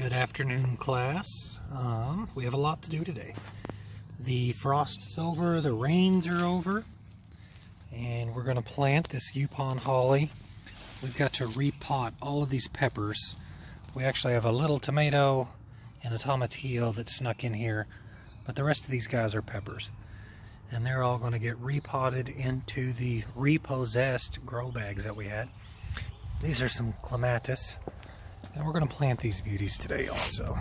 Good afternoon, class. We have a lot to do today. The frost is over, the rains are over, and we're going to plant this Yupon holly. We've got to repot all of these peppers. We actually have a little tomato and a tomatillo that snuck in here, but the rest of these guys are peppers. And they're all going to get repotted into the repossessed grow bags that we had. These are some clematis. And we're going to plant these beauties today also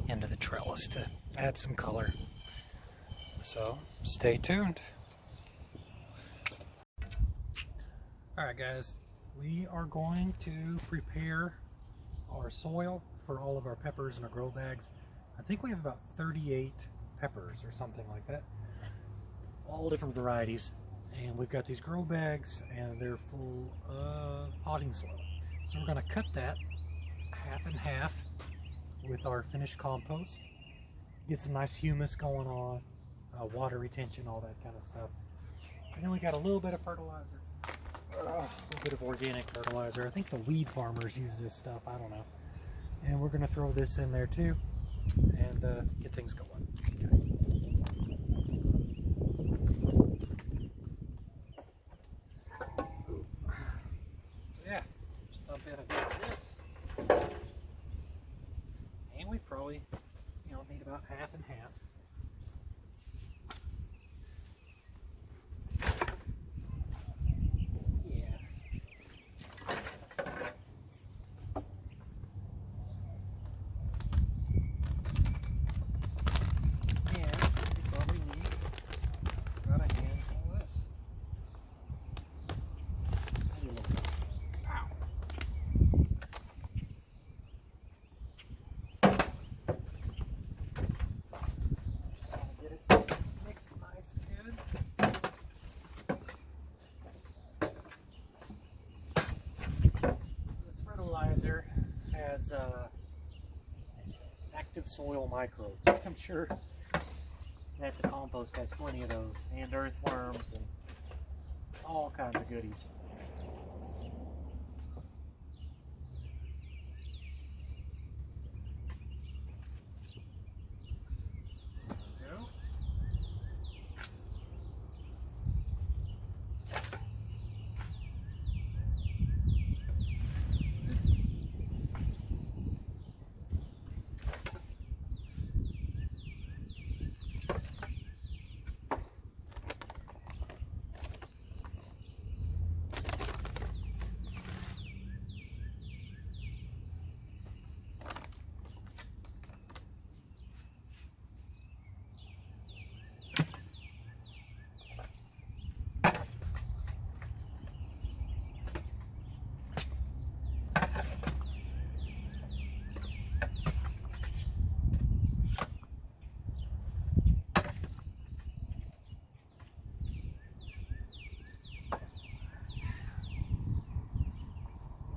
into the trellis to add some color. So stay tuned. Alright guys, we are going to prepare our soil for all of our peppers in our grow bags. I think we have about 38 peppers or something like that. All different varieties. And we've got these grow bags and they're full of potting soil. So we're going to cut that half and half with our finished compost. Get some nice humus going on, water retention, all that kind of stuff. And then we got a little bit of fertilizer, a little bit of organic fertilizer. I think the weed farmers use this stuff, I don't know. And we're going to throw this in there too and get things going. So yeah, just dump in a bit of this. And we probably, need about half and half. Yeah. And we probably need about a handful of this. Ow. Fertilizer has active soil microbes. I'm sure that the compost has plenty of those, and earthworms and all kinds of goodies.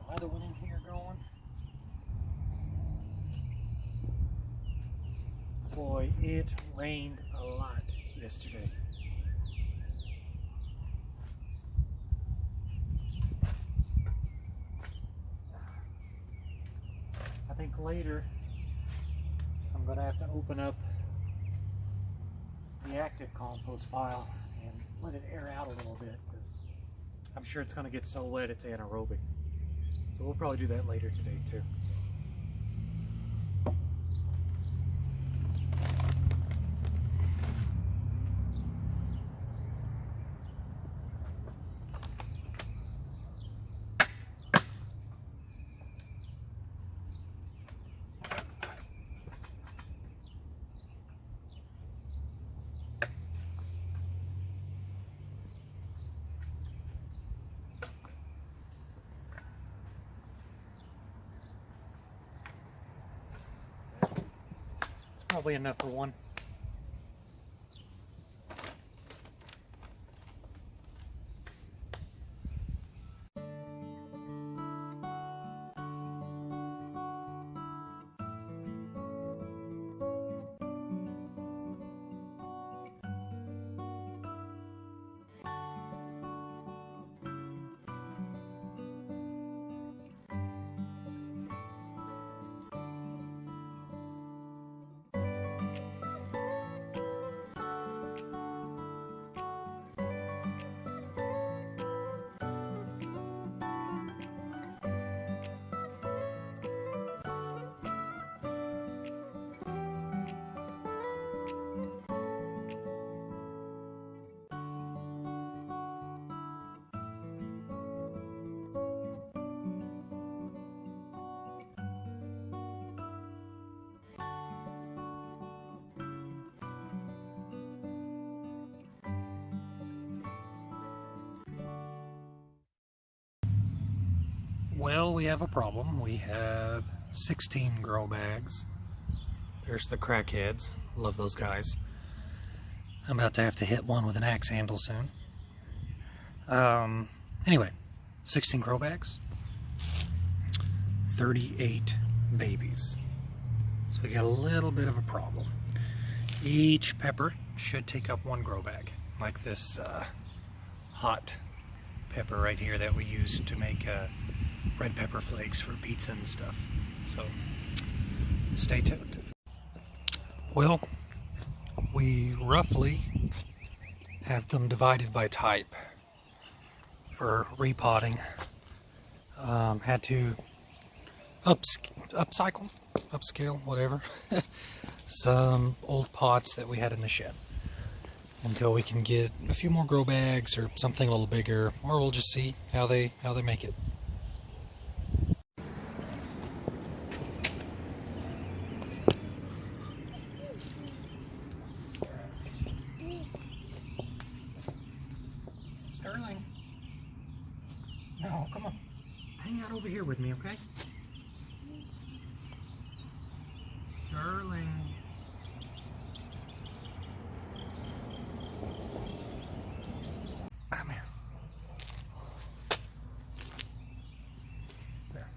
Another one in here going. Boy, it rained a lot yesterday. I think later I'm going to have to open up the active compost pile and let it air out a little bit, because I'm sure it's going to get so wet it's anaerobic. So we'll probably do that later today too. Probably enough for one. Well, we have a problem. We have 16 grow bags. There's the crackheads. Love those guys. I'm about to have to hit one with an axe handle soon. Anyway, 16 grow bags, 38 babies. So we got a little bit of a problem. Each pepper should take up one grow bag, like this hot pepper right here that we use to make red pepper flakes for pizza and stuff. So stay tuned. Well, we roughly have them divided by type for repotting. Had to upscale, whatever, some old pots that we had in the shed until we can get a few more grow bags or something a little bigger, or we'll just see how they make it. Sterling. No, come on. Hang out over here with me, okay? Sterling. Come here. There.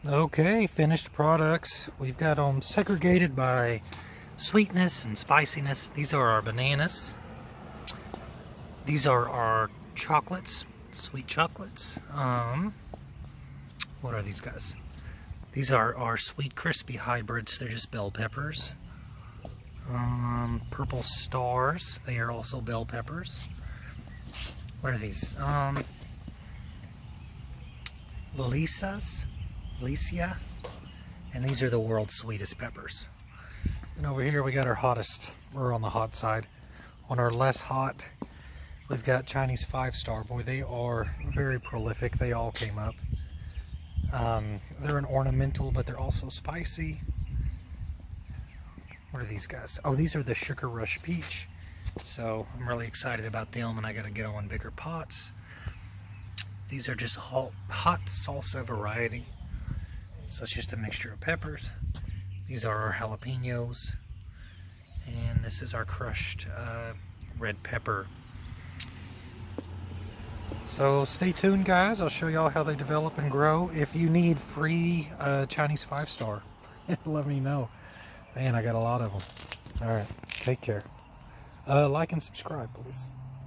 Okay, finished products. We've got them segregated by sweetness and spiciness. These are our bananas. These are our chocolates, sweet chocolates. What are these guys? These are our sweet crispy hybrids. They're just bell peppers. Purple stars. They are also bell peppers. What are these? Licia, and these are the world's sweetest peppers. And over here we got our hottest. We're on the hot side. On our less hot, we've got Chinese 5-star. Boy, they are very prolific. They all came up. They're an ornamental, but they're also spicy. What are these guys? Oh, these are the Sugar Rush Peach. So I'm really excited about them, and I got to get them in bigger pots. These are just hot salsa variety. So it's just a mixture of peppers. These are our jalapenos. And this is our crushed red pepper. So stay tuned, guys. I'll show y'all how they develop and grow. If you need free Chinese 5-star, let me know. Man, I got a lot of them. All right, take care. Like and subscribe, please.